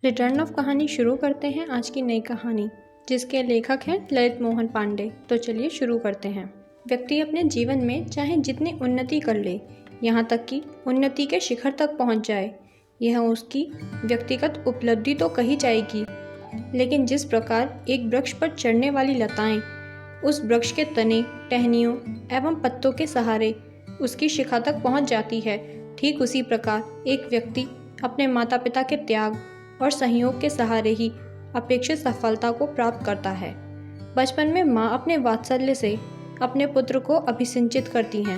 Return of कहानी शुरू करते हैं आज की नई कहानी, जिसके लेखक हैं ललित मोहन पांडे। तो चलिए शुरू करते हैं। व्यक्ति अपने जीवन में चाहे जितनी उन्नति कर ले, यहाँ तक कि उन्नति के शिखर तक पहुँच जाए, यह उसकी व्यक्तिगत उपलब्धि तो कही जाएगी, लेकिन जिस प्रकार एक वृक्ष पर चढ़ने वाली लताएं उस वृक्ष के तने, टहनियों एवं पत्तों के सहारे उसकी शिखा तक पहुँच जाती है, ठीक उसी प्रकार एक व्यक्ति अपने माता पिता के त्याग और सहयोग के सहारे ही अपेक्षित सफलता को प्राप्त करता है। बचपन में माँ अपने वात्सल्य से अपने पुत्र को अभिसिंचित करती हैं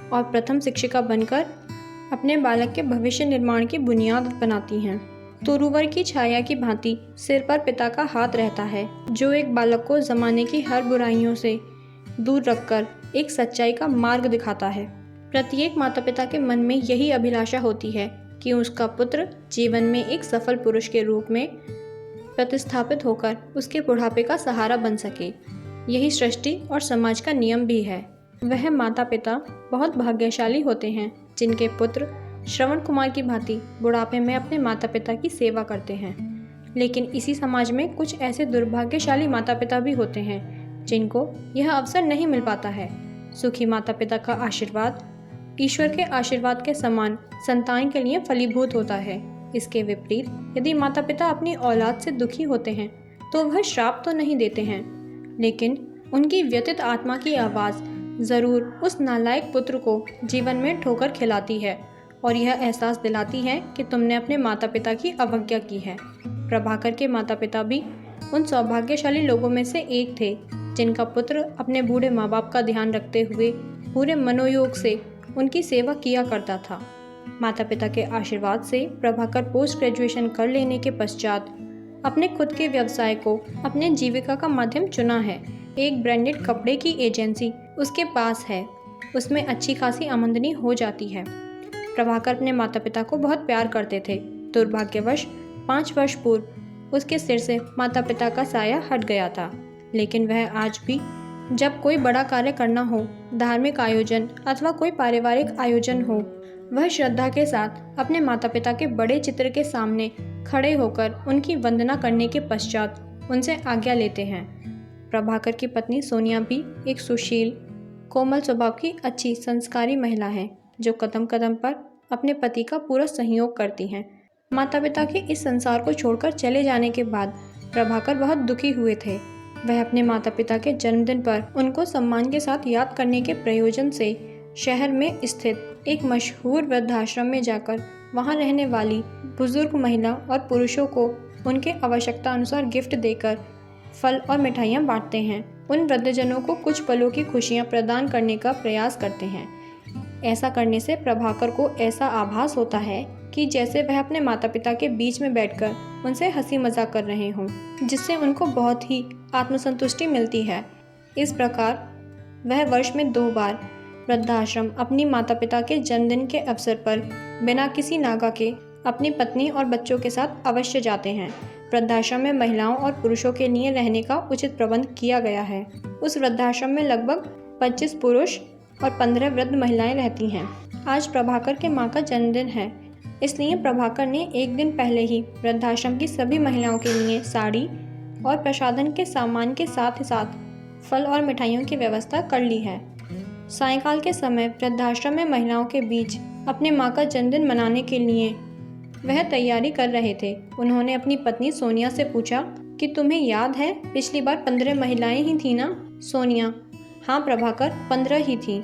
और प्रथम शिक्षिका बनकर अपने बालक के भविष्य निर्माण की बुनियाद बनाती हैं। तुरुवर की छाया की भांति सिर पर पिता का हाथ रहता है, जो एक बालक को जमाने की हर बुराइयों से दूर रखकर एक सच्चाई का मार्ग दिखाता है। प्रत्येक माता पिता के मन में यही अभिलाषा होती है कि उसका पुत्र जीवन में एक सफल पुरुष के रूप में प्रतिस्थापित होकर उसके बुढ़ापे का सहारा बन सके। यही सृष्टि और समाज का नियम भी है। वह माता पिता बहुत भाग्यशाली होते हैं जिनके पुत्र श्रवण कुमार की भांति बुढ़ापे में अपने माता पिता की सेवा करते हैं। लेकिन इसी समाज में कुछ ऐसे दुर्भाग्यशाली माता पिता भी होते हैं जिनको यह अवसर नहीं मिल पाता है। सुखी माता पिता का आशीर्वाद ईश्वर के आशीर्वाद के समान संतान के लिए फलीभूत होता है। इसके विपरीत यदि माता पिता अपनी औलाद से दुखी होते हैं तो वह श्राप तो नहीं देते हैं, लेकिन उनकी व्यथित आत्मा की आवाज़ ज़रूर उस नालायक पुत्र को जीवन में ठोकर खिलाती है और यह एहसास दिलाती है कि तुमने अपने माता पिता की अवज्ञा की है। प्रभाकर के माता पिता भी उन सौभाग्यशाली लोगों में से एक थे जिनका पुत्र अपने बूढ़े माँ बाप का ध्यान रखते हुए पूरे मनोयोग से उनकी सेवा किया करता था। माता पिता के आशीर्वाद से प्रभाकर पोस्ट ग्रेजुएशन कर लेने के पश्चात अपने खुद के व्यवसाय को अपने जीविका का माध्यम चुना है। एक ब्रांडेड कपड़े की एजेंसी उसके पास है, उसमें अच्छी खासी आमदनी हो जाती है। प्रभाकर अपने माता पिता को बहुत प्यार करते थे। दुर्भाग्यवश 5 वर्ष पूर्व उसके सिर से माता पिता का साया हट गया था, लेकिन वह आज भी जब कोई बड़ा कार्य करना हो, धार्मिक आयोजन अथवा कोई पारिवारिक आयोजन हो, वह श्रद्धा के साथ अपने माता पिता के बड़े चित्र के सामने खड़े होकर उनकी वंदना करने के पश्चात उनसे आज्ञा लेते हैं। प्रभाकर की पत्नी सोनिया भी एक सुशील, कोमल स्वभाव की अच्छी संस्कारी महिला है, जो कदम कदम पर अपने पति का पूरा सहयोग करती हैं। माता पिता के इस संसार को छोड़कर चले जाने के बाद प्रभाकर बहुत दुखी हुए थे। वह अपने माता पिता के जन्मदिन पर उनको सम्मान के साथ याद करने के प्रयोजन से शहर में स्थित एक मशहूर वृद्धाश्रम में जाकर वहां रहने वाली बुजुर्ग महिला और पुरुषों को उनके आवश्यकता अनुसार गिफ्ट देकर फल और मिठाइयाँ बांटते हैं। उन वृद्धजनों को कुछ पलों की खुशियाँ प्रदान करने का प्रयास करते हैं। ऐसा करने से प्रभाकर को ऐसा आभास होता है कि जैसे वह अपने माता पिता के बीच में बैठकर उनसे हंसी मजाक कर रहे हों, जिससे उनको बहुत ही आत्मसंतुष्टि मिलती है। इस प्रकार वह वर्ष में 2 बार वृद्धाश्रम अपनी माता पिता के जन्मदिन के अवसर पर बिना किसी नागा के अपनी पत्नी और बच्चों के साथ अवश्य जाते हैं। वृद्धाश्रम में महिलाओं और पुरुषों के लिए रहने का उचित प्रबंध किया गया है। उस वृद्धाश्रम में लगभग 25 पुरुष और 15 वृद्ध महिलाएं रहती हैं। आज प्रभाकर के माँ का जन्मदिन है, इसलिए प्रभाकर ने एक दिन पहले ही वृद्धाश्रम की सभी महिलाओं के लिए साड़ी और प्रसाधन के सामान के साथ ही साथ फल और मिठाइयों की व्यवस्था कर ली है। सायंकाल के समय वृद्धाश्रम में महिलाओं के बीच अपने माँ का जन्मदिन मनाने के लिए वह तैयारी कर रहे थे। उन्होंने अपनी पत्नी सोनिया से पूछा कि तुम्हें याद है पिछली बार 15 महिलाएं ही थी ना? सोनिया: हाँ प्रभाकर, 15 ही थी,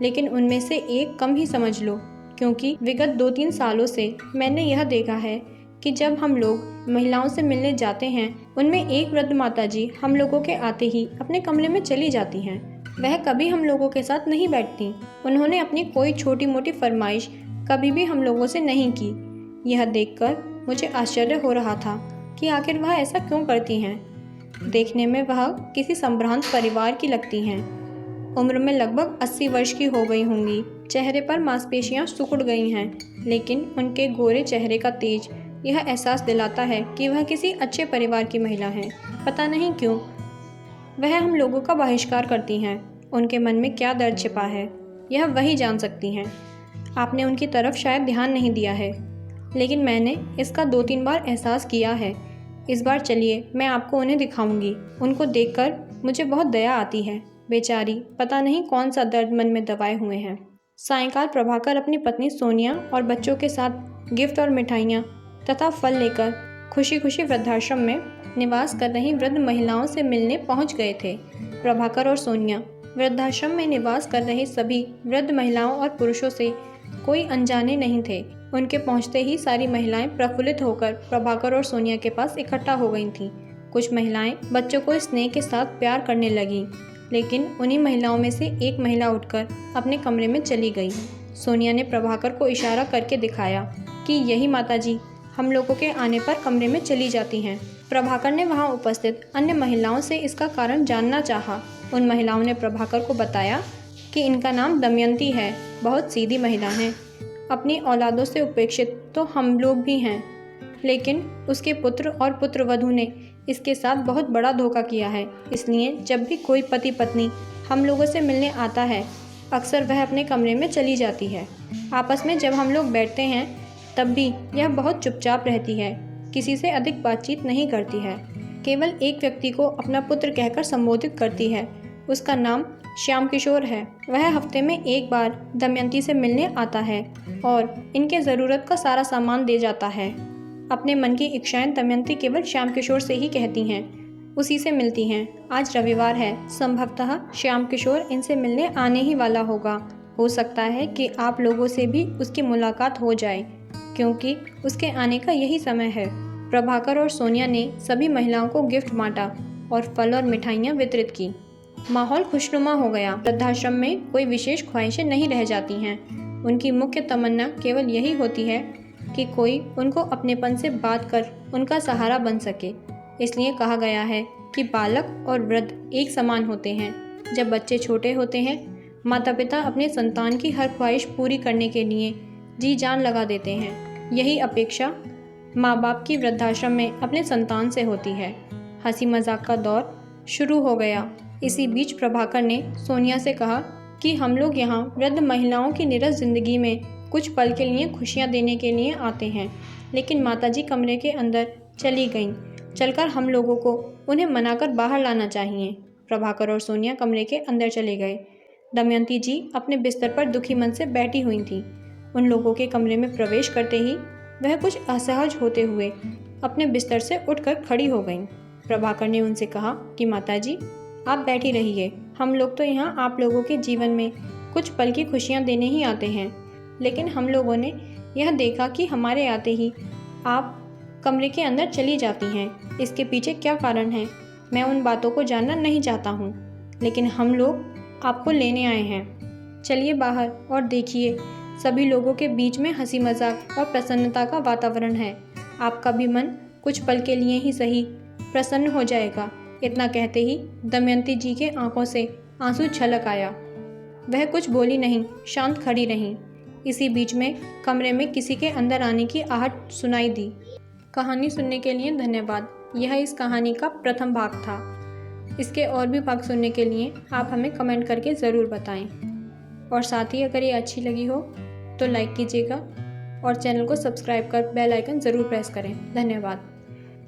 लेकिन उनमें से एक कम ही समझ लो, क्योंकि विगत 2-3 सालों से मैंने यह देखा है कि जब हम लोग महिलाओं से मिलने जाते हैं, उनमें एक वृद्ध माताजी हम लोगों के आते ही अपने कमरे में चली जाती हैं। वह कभी हम लोगों के साथ नहीं बैठती। उन्होंने अपनी कोई छोटी मोटी फरमाइश कभी भी हम लोगों से नहीं की। यह देखकर मुझे आश्चर्य हो रहा था कि आखिर वह ऐसा क्यों करती हैं। देखने में वह किसी संभ्रांत परिवार की लगती हैं। उम्र में लगभग 80 वर्ष की हो गई होंगी। चेहरे पर मांसपेशियां सिकुड़ गई हैं, लेकिन उनके गोरे चेहरे का तेज यह एहसास दिलाता है कि वह किसी अच्छे परिवार की महिला हैं। पता नहीं क्यों वह हम लोगों का बहिष्कार करती हैं। उनके मन में क्या दर्द छिपा है, यह वही जान सकती हैं। आपने उनकी तरफ शायद ध्यान नहीं दिया है। लेकिन मैंने इसका 2-3 बार एहसास किया है। इस बार चलिए मैं आपको उन्हें दिखाऊंगी। उनको देखकर मुझे बहुत दया आती है। बेचारी पता नहीं कौन सा दर्द मन में दबाए हुए हैं। सायंकाल प्रभाकर अपनी पत्नी सोनिया और बच्चों के साथ गिफ्ट और मिठाइयाँ तथा फल लेकर खुशी खुशी वृद्धाश्रम में निवास कर रही वृद्ध महिलाओं से मिलने पहुंच गए थे। प्रभाकर और सोनिया वृद्धाश्रम में निवास कर रहे सभी वृद्ध महिलाओं और पुरुषों से कोई अनजाने नहीं थे। उनके पहुंचते ही सारी महिलाएं प्रफुल्लित होकर प्रभाकर और सोनिया के पास इकट्ठा हो गई थीं। कुछ महिलाएं बच्चों को स्नेह के साथ प्यार करने लगीं, लेकिन उन्हीं महिलाओं में से एक महिला उठकर अपने कमरे में चली गई। सोनिया ने प्रभाकर को इशारा करके दिखाया कि यही माताजी हम लोगों के आने पर कमरे में चली जाती हैं। प्रभाकर ने वहां उपस्थित अन्य महिलाओं से इसका कारण जानना चाहा। उन महिलाओं ने प्रभाकर को बताया कि इनका नाम दमयंती है, बहुत सीधी महिला हैं। अपनी औलादों से उपेक्षित तो हम लोग भी हैं, लेकिन उसके पुत्र और पुत्रवधू ने इसके साथ बहुत बड़ा धोखा किया है। इसलिए जब भी कोई पति पत्नी हम लोगों से मिलने आता है, अक्सर वह अपने कमरे में चली जाती है। आपस में जब हम लोग बैठते हैं तब भी यह बहुत चुपचाप रहती है, किसी से अधिक बातचीत नहीं करती है। केवल एक व्यक्ति को अपना पुत्र कहकर संबोधित करती है। उसका नाम श्याम किशोर है। वह हफ्ते में एक बार दमयंती से मिलने आता है और इनके ज़रूरत का सारा सामान दे जाता है। अपने मन की इच्छाएं दमयंती केवल श्याम किशोर से ही कहती हैं, उसी से मिलती हैं। आज रविवार है, संभवतः श्याम किशोर इनसे मिलने आने ही वाला होगा। हो सकता है कि आप लोगों से भी उसकी मुलाकात हो जाए, क्योंकि उसके आने का यही समय है। प्रभाकर और सोनिया ने सभी महिलाओं को गिफ्ट बांटा और फल और मिठाइयाँ वितरित की। माहौल खुशनुमा हो गया। वृद्धाश्रम में कोई विशेष ख्वाहिशें नहीं रह जाती हैं। उनकी मुख्य तमन्ना केवल यही होती है कि कोई उनको अपनेपन से बात कर उनका सहारा बन सके। इसलिए कहा गया है कि बालक और वृद्ध एक समान होते हैं। जब बच्चे छोटे होते हैं, माता पिता अपने संतान की हर ख्वाहिश पूरी करने के लिए जी जान लगा देते हैं। यही अपेक्षा माँ बाप की वृद्धाश्रम में अपने संतान से होती है। हंसी मजाक का दौर शुरू हो गया। इसी बीच प्रभाकर ने सोनिया से कहा कि हम लोग यहाँ वृद्ध महिलाओं की नीरस जिंदगी में कुछ पल के लिए खुशियाँ देने के लिए आते हैं, लेकिन माताजी कमरे के अंदर चली गईं। चलकर हम लोगों को उन्हें मनाकर बाहर लाना चाहिए। प्रभाकर और सोनिया कमरे के अंदर चले गए। दमयंती जी अपने बिस्तर पर दुखी मन से बैठी हुई थीं। उन लोगों के कमरे में प्रवेश करते ही वह कुछ असहज होते हुए अपने बिस्तर से उठकर खड़ी हो गईं। प्रभाकर ने उनसे कहा कि माताजी, आप बैठी रहिए। हम लोग तो यहाँ आप लोगों के जीवन में कुछ पल की खुशियाँ देने ही आते हैं, लेकिन हम लोगों ने यह देखा कि हमारे आते ही आप कमरे के अंदर चली जाती हैं। इसके पीछे क्या कारण है, मैं उन बातों को जानना नहीं चाहता हूँ, लेकिन हम लोग आपको लेने आए हैं। चलिए बाहर और देखिए, सभी लोगों के बीच में हंसी मजाक और प्रसन्नता का वातावरण है। आपका भी मन कुछ पल के लिए ही सही प्रसन्न हो जाएगा। इतना कहते ही दमयंती जी के आंखों से आंसू छलक आया। वह कुछ बोली नहीं, शांत खड़ी रहीं। इसी बीच में कमरे में किसी के अंदर आने की आहट सुनाई दी। कहानी सुनने के लिए धन्यवाद। यह इस कहानी का प्रथम भाग था। इसके और भी भाग सुनने के लिए आप हमें कमेंट करके ज़रूर बताएं। और साथ ही अगर ये अच्छी लगी हो तो लाइक कीजिएगा और चैनल को सब्सक्राइब कर बेल आइकन ज़रूर प्रेस करें। धन्यवाद।